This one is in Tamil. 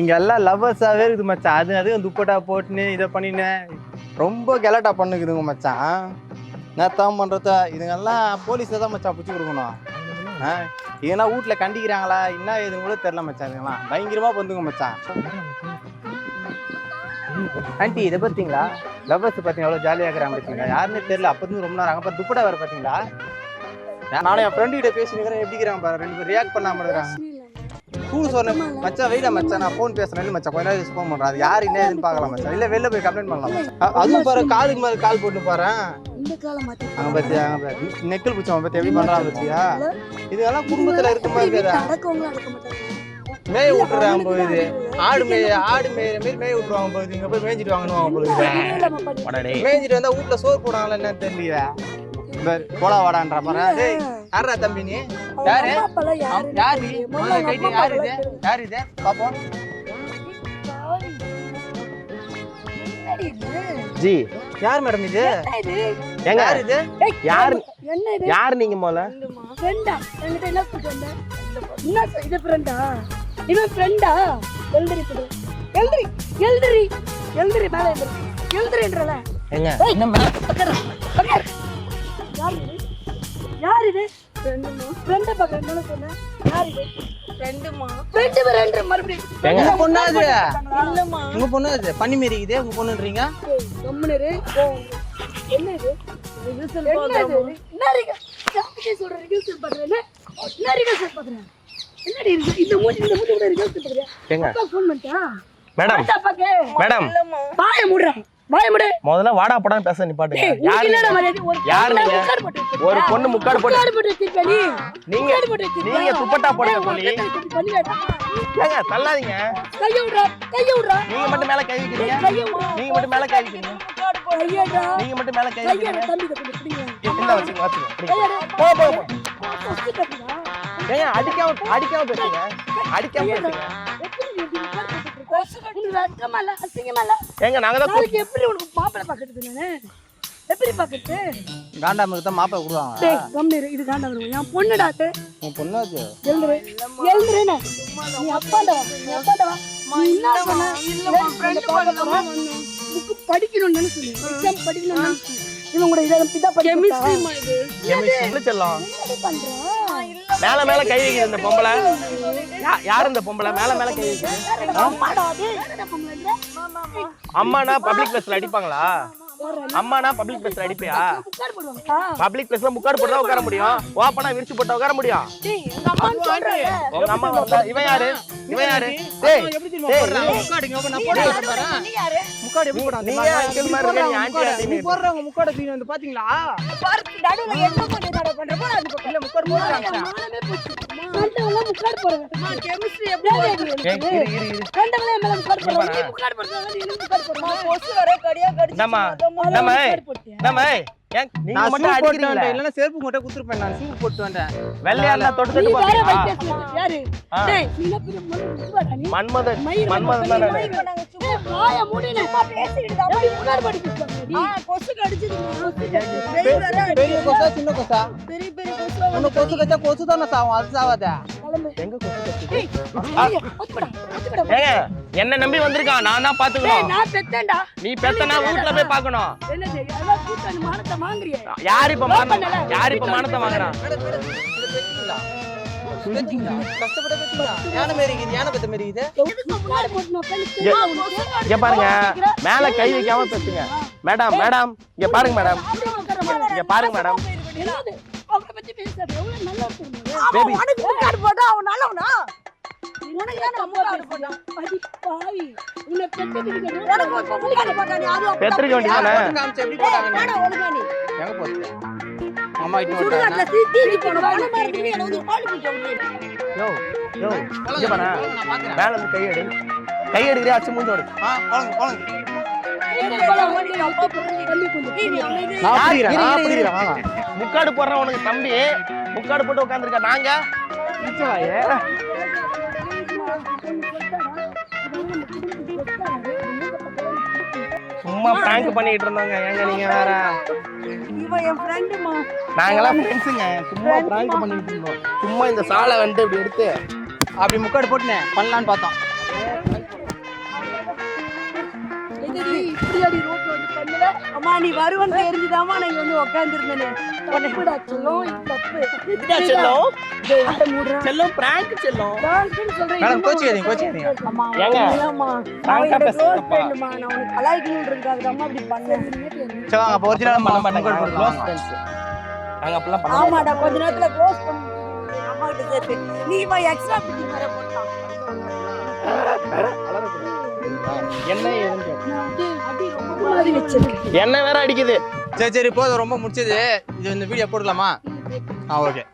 நீங்க எல்லாம் லவ்வர்ஸாவே இருக்குது மச்சான். அது துப்பட்டா போட்டுன்னு இதை பண்ணின்னு ரொம்ப கெலாட்டா பண்ணுக்குதுங்க மச்சான். நேத்தான் பண்றத இதுங்கெல்லாம் போலீஸை தான் மச்சான் பிடிச்சி கொடுக்கணும். ஏன்னா வீட்டில் கண்டிக்கிறாங்களா என்ன ஏதுன்னு கூட தெரில மச்சான். இதுங்கெல்லாம் பயங்கரமா பண்ணுங்க மச்சான். ஆண்டி இதை பார்த்தீங்களா? லவ்வர்ஸ் பார்த்தீங்க எவ்வளோ ஜாலியாக இருக்கிறாங்க பார்த்தீங்களா? யாருன்னே தெரியல. அப்போது ரொம்ப நேரம் அங்கே துப்பட்டா வேறு பார்த்தீங்களா? நானும் என் ஃப்ரெண்டு கிட்ட பேசினுக்கிறேன். எப்படி இருக்கிறாங்க பாரு, ரெண்டு பேரும் ரியாக்ட் பண்ணாமல் இருக்கிறாங்க. ஸ்கூல் சொன்னேன் மச்சான் வெயிடா மச்சான், நான் ஃபோன் பேசுறேன் மச்சான், கொஞ்ச நேரம் ஃபோன் பண்றேன். அது யாரு என்ன ஏதுன்னு பார்க்கலாம் மச்சான். இல்லை வெளில போய் கம்ப்ளைண்ட் பண்ணலாம். அதுவும் பாரு காலுக்கு மேலே கால் போட்டு பாரு. அங்கே பார்த்தியா நெக்கல் பிடிச்சவன் பற்றி எப்படி பண்ணுறான் பார்த்தியா? இதெல்லாம் குடும்பத்தில் இருக்க மாதிரி மேய விட்டுறாங்க போகுது. ஆடு மேயிற மாரி மேய விட்டுருவாங்க போகுது. இங்கே போய் மேய்ஞ்சிட்டு வாங்கணும் போகுது. மேய்ஞ்சிட்டு வந்தால் வீட்டில் சோறு போடுவாங்களா என்னன்னு தெரியல. போடா வாடான்ற மாதிரி. யாரா தம்பி நீ? யாரு யார் நீ? கைட்டு யாரு இது? யாரு இது பாப்போம். ஜி யார் மேடம் இது? எங்க யார் இது? யார் யார் நீங்க மோல? ஃப்ரெண்டா? என்கிட்ட என்ன சொல்றீங்க? என்ன இது ஃப்ரெண்டா? இவன் ஃப்ரெண்டா? எல்தரி புடு. எல்தரி மேல எல்தரின்றல. எங்க என்ன மேடம்? யார் இது? ஃப்ரெண்ட் பக்கம் என்ன சொன்ன? யார் இது? ஃப்ரெண்ட் மறுபடியும் எங்க பொண்ணு அது? இல்லம்மா உங்க பொண்ணு அது பண்ணி மேரி இது. உங்க பொண்ணுன்றீங்க? கம்முனரு. என்ன இது? ரிசல்ட் பாக்குறோம். என்ன சொல்ற ரிசல்ட் பாக்குறேன். என்ன ரிசல்ட் பாக்குறேன்? என்னடி இந்த மூஞ்சி கூட ரிசல்ட் பாக்குறேன். எங்க ஃபோன் பண்ணிட்டா? மேடம் பாய மூடுறா. முதல்ல வாடா போடான்னு பேச நிப்பாட்டுங்க. யாரு நீங்க? ஒரு பொண்ணு முக்காடு போட்டு நீங்க துப்பட்டா போடுங்க போலி. ஏங்க தள்ளாதீங்க. கைய விடுறா. நீங்க மட்டும் மேல கை வைக்கிறீங்க. நீங்க மட்டும் மேல கை வைக்கிறீங்க. இல்ல வச்சுங்க. போ ஏங்க அடிக்காம பேசுங்க. ஏங்க நாங்க தான் எப்படி உனக்கு மாப்பிள்ளை பாக்குறது? நானு எப்படி பாக்குறது? காண்டாம தான் மாப்பிள்ளை கொடுவாங்க. டேய் கம்மிரு. இது காண்டாம என் பொண்ணுடா. உன் பொண்ணு அது. எழுதுறேனே. நீ அப்பாடா நீ என்ன சொன்ன? இல்ல ஃப்ரெண்ட் பாக்கறோம். புக் படிக்கணும்னு நினைச்சேன். எக்ஸாம் படிக்கணும்னு நினைச்சேன். இவங்க கூட இத பத்தி கெமிஸ்ட்ரி மாதிரி. கெமிஸ்ட்ரி செல்லம். மேல கை வைக்குது இந்த பொம்பளை. யார் இந்த பொம்பளை மேல கை வைக்குது? அம்மானா பப்ளிக் பிளேஸ்ல அடிப்பாங்களா? அம்மானா பப்ளிக் பிளேஸ்ல அடிப்பியா? பப்ளிக் பிளேஸ்ல முக்காடு போட்டா உட்கார முடியும். ஓப்பனா விரிச்சு போட்டா உட்கார முடியும். உங்க அம்மா வந்தா இவன் யாரு? டேய் முக்காடுங்க நான் போடுறேன். முக்காடு எப்படி போடுறாங்க? நீங்க கேள் மாதிரி இருக்கீங்க. நீ ஆன்ட்டி நீ போடுறவங்க முக்காடு தீங்க வந்து பாத்தீங்களா? நடுவுல என்ன பண்ற போடா அது பக்கம். இல்ல முக்காடு போடுறாங்க. நானே போச்சு. கண்டவங்க முக்காடு போடுறாங்க. நான் கெமிஸ்ட்ரி எப்படி இரு. கண்டவங்க மேல முக்காடு போடுறாங்க. நீ முக்காடு போடுறாங்க. நீ முக்காடு போடுறாங்க. கொசு வர கடியா கடிச்சு. நம்ம நீங்க மட்டும் அடிக்கிறீங்க. இல்லனா செருப்பு மட்டும் குத்துறேன். நான் ஷூ போட்டு வந்தேன். வெள்ளையா இருந்தா தொட்டு போறீங்க. யாரு? டேய் நீ என்ன பண்ணி மன்மதன் தானே. வாய மூடினே பேசிட்டு தான் முன்னாடி படிக்குது. கொசு கடிச்சது. பெரிய கொசா சின்ன கொசா? பெரிய கொசு. உன்ன கொசு கச்சா கொசு தான சாவும். அது சாவாதா? எங்க கொசு கடிச்சது? ஏங்க என்ன நம்பி வந்திருக்கான். நான் தான் பாத்துக்கணும். நான் பெத்தேன்டா. நீ பெத்தனா வீட்ல போய் பார்க்கணும். என்ன செய்ய? அத கூட்டன மானத்தை வாங்குறியே. யார் இப்ப மானத்தை வாங்குறான்? கஷ்டப்பட பெத்தீங்களா? ஞான பெத்த மாரி இது. இங்க பாருங்க மேல கை வைக்காம பேசுங்க. மேடம் இங்க பாருங்க மேடம். அவளை பத்தி பேசாத. எவ்வளவு நல்லா இருக்கு. பேபி உனக்கு முக்காடு போட்டா அவன் நல்லவனா? உனக்கு ஏன் முக்காடு போட்டா? அடி பாவி. உன்னை பெத்ததுக்கு உனக்கு முக்காடு போட்டா நீ அது பெத்திருக்க வேண்டியதானே? காமிச்சு எப்படி போட்டாங்க? நானா ஒழுங்கா நீ எங்க போச்சு? அம்மா இட்டு சுடுகாட்ல தீ போடு. வான மாதிரி நீ என்ன வந்து பால் குடிக்க முடியாது. யோ இங்க பாரு. மேல இருந்து கை எடுக்கறியா? அச்சு மூஞ்சோடு. போங்க. முக்காடு போடுற உனக்கு தம்பி முக்காடு போட்டு உட்காந்துருக்க. நாங்க சும்மா பிராங்க் பண்ணிட்டு இருந்தோங்க. ஏங்க நீங்க வேற. இவன் என் ஃப்ரெண்டுமா. நாங்கெல்லாம் ஃப்ரெண்ட்ஸுங்க. சும்மா பிராங்க் பண்ணிட்டு இருந்தோம். சும்மா இந்த சாலை வந்து இப்படி எடுத்து அப்படி முக்காடு போட்டுனே பண்ணலான்னு பார்த்தோம். இப்படியாடி ரோட்ல வந்து பண்ணல அம்மா நீ வருவன்னு தெரிஞ்சுதாம்மா நான் இங்க வந்து உட்காந்துருந்தேனே எப்படா சொல்லும் இது தப்பு இதுடா செல்லம் ஆட்ட மூடுறா செல்லம் பிராங்க் செல்லம் டான்ஸ்னு சொல்றேன் மேடம் கோச்சிக்காதீங்க அம்மா ஏங்க? இல்லம்மா Prank ஆ அவன் பேசுறப்பா. க்ளோஸ் ஃப்ரெண்டுமா நான் உனக்கு கலாய்க்கணும்ன்றதுக்காக அம்மா இப்படி பண்ணேன் சரி வாங்க அப்போ ஒரிஜினல் பண்ண மாட்டாங்க க்ளோஸ் ஃப்ரெண்ட்ஸ் நாங்க அப்பலாம் பண்ண மாட்டோம் ஆமாடா கொஞ்ச நேரத்துல க்ளோஸ் பண்ணி அம்மா கிட்ட சேர்த்து நீ இப்ப எக்ஸ்ட்ரா பிட்டி வேற போட்டான் என்ன ஏதுன்னு கேட்டேன். நான் வந்து அடி ரொம்ப மாதிரி வச்சிருக்கேன் என்ன வேற அடிக்குது சரி போதும் ரொம்ப முடிச்சது இது இந்த வீடியோ போடலாமா ஓகே